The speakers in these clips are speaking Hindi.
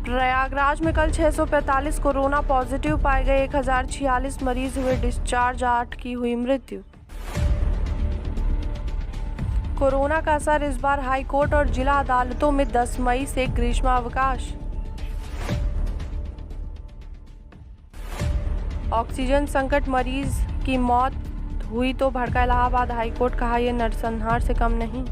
प्रयागराज में कल 645 कोरोना पॉजिटिव पाए गए, 1046 मरीज हुए डिस्चार्ज, 8 की हुई मृत्यु। कोरोना का असर इस बार हाईकोर्ट और जिला अदालतों में 10 मई से ग्रीष्मावकाश। ऑक्सीजन संकट, मरीज की मौत हुई तो भड़का इलाहाबाद हाईकोर्ट, कहा यह नरसंहार से कम नहीं।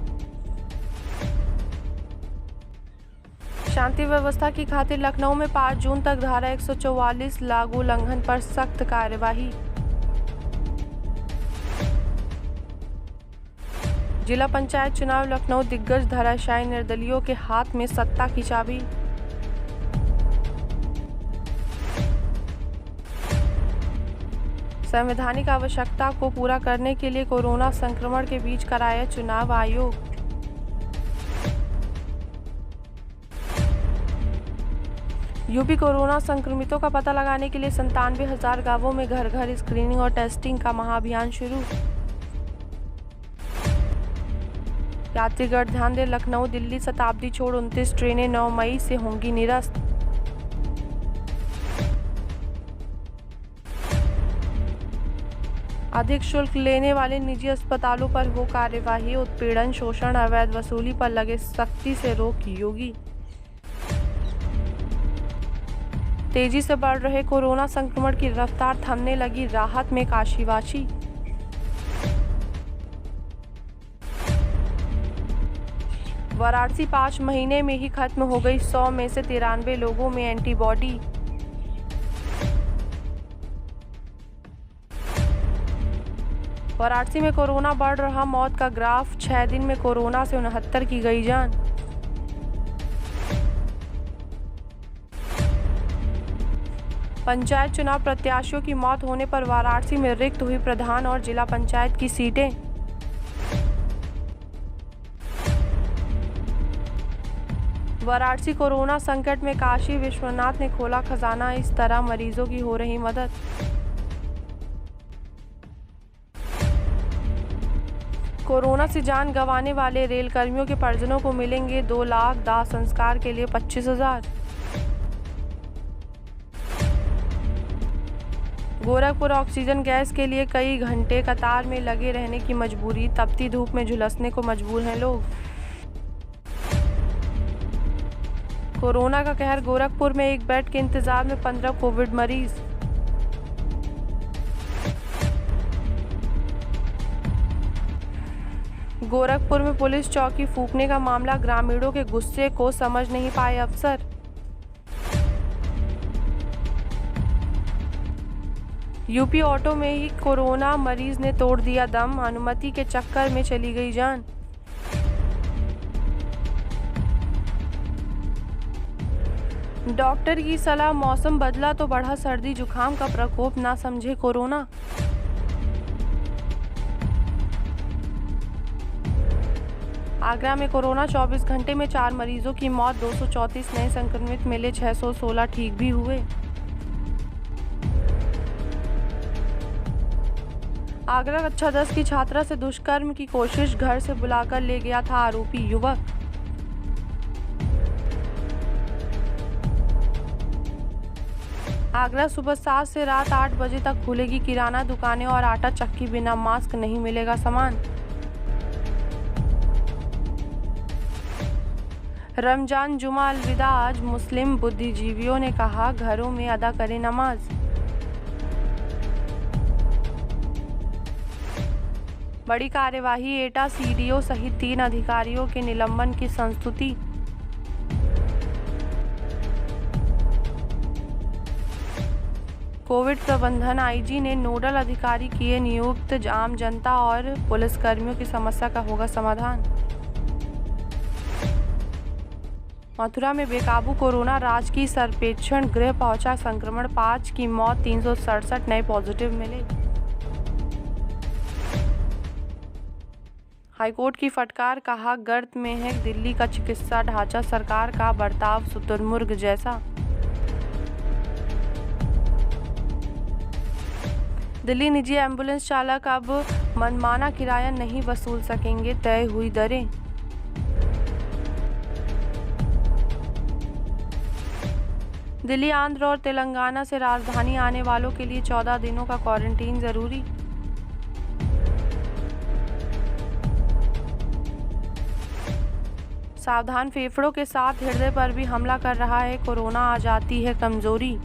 शांति व्यवस्था की खातिर लखनऊ में 5 जून तक धारा 144 लागू, उल्लंघन पर सख्त कार्यवाही। जिला पंचायत चुनाव लखनऊ, दिग्गज धराशायी, निर्दलियों के हाथ में सत्ता की चाबी। संवैधानिक आवश्यकता को पूरा करने के लिए कोरोना संक्रमण के बीच कराया चुनाव आयोग। यूपी कोरोना संक्रमितों का पता लगाने के लिए 97,000 गांवों में घर घर स्क्रीनिंग और टेस्टिंग का महाअभियान शुरू। यात्रीगण ध्यान दें, लखनऊ दिल्ली शताब्दी छोड़ 29 ट्रेनें 9 मई से होंगी निरस्त। अधिक शुल्क लेने वाले निजी अस्पतालों पर हो कार्यवाही, उत्पीड़न, शोषण, अवैध वसूली पर लगे सख्ती से रोक योगी। तेजी से बढ़ रहे कोरोना संक्रमण की रफ्तार थमने लगी, राहत में काशीवासी। वाराणसी 5 महीने में ही खत्म हो गई, 100 में से 93 लोगों में एंटीबॉडी। वाराणसी में कोरोना बढ़ रहा, मौत का ग्राफ, 6 दिन में कोरोना से 69 की गई जान। पंचायत चुनाव प्रत्याशियों की मौत होने पर वाराणसी में रिक्त हुई प्रधान और जिला पंचायत की सीटें। वाराणसी कोरोना संकट में काशी विश्वनाथ ने खोला खजाना, इस तरह मरीजों की हो रही मदद। कोरोना से जान गंवाने वाले रेलकर्मियों के परिजनों को मिलेंगे 2 लाख, दाह संस्कार के लिए 25,000। गोरखपुर ऑक्सीजन गैस के लिए कई घंटे कतार में लगे रहने की मजबूरी, तपती धूप में झुलसने को मजबूर हैं लोग। कोरोना का कहर, गोरखपुर में एक बेड के इंतजार में 15 कोविड मरीज। गोरखपुर में पुलिस चौकी फूंकने का मामला, ग्रामीणों के गुस्से को समझ नहीं पाए अफसर। यूपी ऑटो में ही कोरोना मरीज ने तोड़ दिया दम, अनुमति के चक्कर में चली गई जान। डॉक्टर की सलाह, मौसम बदला तो बढ़ा सर्दी जुकाम का प्रकोप, ना समझे कोरोना। आगरा में कोरोना 24 घंटे में 4 मरीजों की मौत, 234 नए संक्रमित मिले, 616 ठीक भी हुए। आगरा कक्षा 10 की छात्रा से दुष्कर्म की कोशिश, घर से बुलाकर ले गया था आरोपी युवक। आगरा सुबह 7 से रात 8 बजे तक खुलेगी किराना दुकानें और आटा चक्की, बिना मास्क नहीं मिलेगा सामान। रमजान जुमा अलविदा, आज मुस्लिम बुद्धिजीवियों ने कहा घरों में अदा करें नमाज। बड़ी कार्यवाही, एटा सीडीओ सहित 3 अधिकारियों के निलंबन की संस्तुति। कोविड प्रबंधन आईजी ने नोडल अधिकारी किए नियुक्त, आम जनता और पुलिसकर्मियों की समस्या का होगा समाधान। मथुरा में बेकाबू कोरोना, राजकीय सर्वेक्षण गृह पहुंचा संक्रमण, 5 की मौत, 367 नए पॉजिटिव मिले। हाईकोर्ट की फटकार, कहा गर्त में है दिल्ली का चिकित्सा ढांचा, सरकार का बर्ताव शुतुरमुर्ग जैसा। दिल्ली निजी एम्बुलेंस चालक अब मनमाना किराया नहीं वसूल सकेंगे, तय हुई दरें। दिल्ली, आंध्र और तेलंगाना से राजधानी आने वालों के लिए 14 दिनों का क्वारंटीन जरूरी। सावधान, फेफड़ों के साथ हृदय पर भी हमला कर रहा है कोरोना, आ जाती है कमजोरी।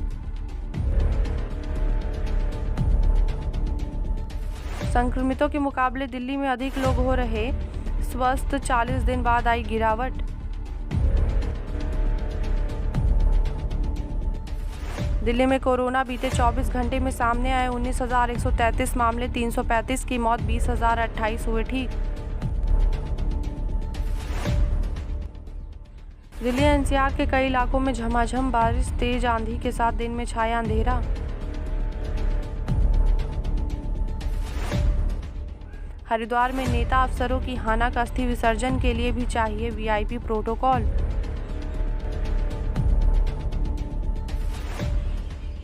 संक्रमितों के मुकाबले दिल्ली में अधिक लोग हो रहे स्वस्थ, 40 दिन बाद आई गिरावट। दिल्ली में कोरोना बीते 24 घंटे में सामने आए 19,133 मामले, 335 की मौत, 20,028 हुए ठीक। दिल्ली एनसीआर के कई इलाकों में झमाझम बारिश, तेज आंधी के साथ दिन में छाया अंधेरा। हरिद्वार में नेता अफसरों की हानक, अस्थि विसर्जन के लिए भी चाहिए वीआईपी प्रोटोकॉल।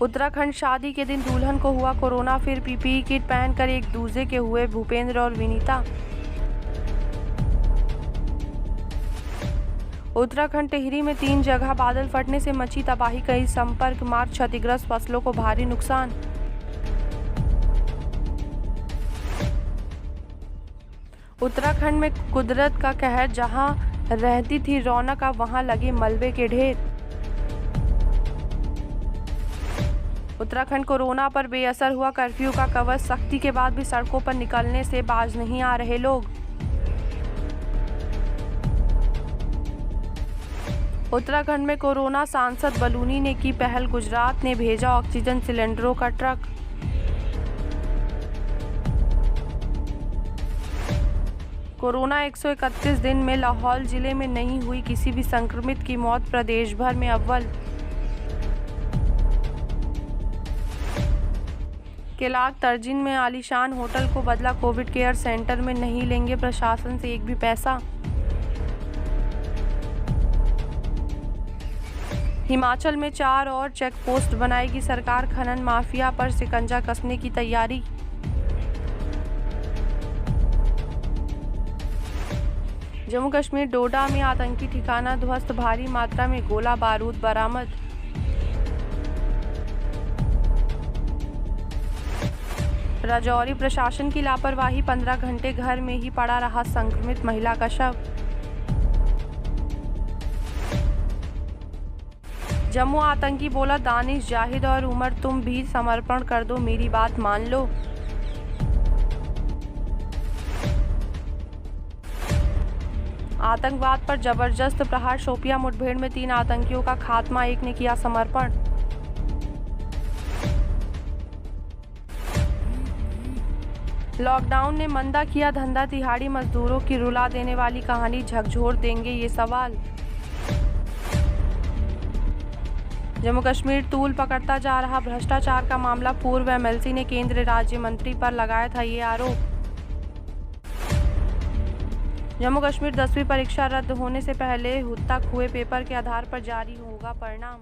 उत्तराखंड, शादी के दिन दुल्हन को हुआ कोरोना, फिर पीपीई किट पहनकर एक दूजे के हुए भूपेंद्र और विनीता। उत्तराखंड टिहरी में 3 जगह बादल फटने से मची तबाही, कई संपर्क मार्ग क्षतिग्रस्त, फसलों को भारी नुकसान। उत्तराखंड में कुदरत का कहर, जहां रहती थी रौनक, अब वहां लगे मलबे के ढेर। उत्तराखंड कोरोना पर बेअसर हुआ, कर्फ्यू का कवच, सख्ती के बाद भी सड़कों पर निकलने से बाज नहीं आ रहे लोग। उत्तराखंड में कोरोना, सांसद बलूनी ने की पहल, गुजरात ने भेजा ऑक्सीजन सिलेंडरों का ट्रक। कोरोना 131 दिन में लाहौल जिले में नहीं हुई किसी भी संक्रमित की मौत, प्रदेश भर में अव्वल। केलाग तर्जिन में आलीशान होटल को बदला कोविड केयर सेंटर में, नहीं लेंगे प्रशासन से एक भी पैसा। हिमाचल में 4 और चेक पोस्ट बनाएगी सरकार, खनन माफिया पर शिकंजा कसने की तैयारी। जम्मू कश्मीर डोडा में आतंकी ठिकाना ध्वस्त, भारी मात्रा में गोला बारूद बरामद। राजौरी, प्रशासन की लापरवाही, 15 घंटे घर में ही पड़ा रहा संक्रमित महिला का शव। जम्मू आतंकी बोला, दानिश, जाहिद और उमर, तुम भी समर्पण कर दो, मेरी बात मान लो। आतंकवाद पर जबरदस्त प्रहार, शोपियां मुठभेड़ में 3 आतंकियों का खात्मा, एक ने किया समर्पण। लॉकडाउन ने मंदा किया धंधा, तिहाड़ी मजदूरों की रुला देने वाली कहानी, झकझोर देंगे ये सवाल। जम्मू कश्मीर तूल पकड़ता जा रहा भ्रष्टाचार का मामला, पूर्व एमएलसी ने केंद्रीय राज्य मंत्री पर लगाया था ये आरोप। जम्मू कश्मीर 10वीं परीक्षा रद्द होने से पहले तक हुए पेपर के आधार पर जारी होगा परिणाम।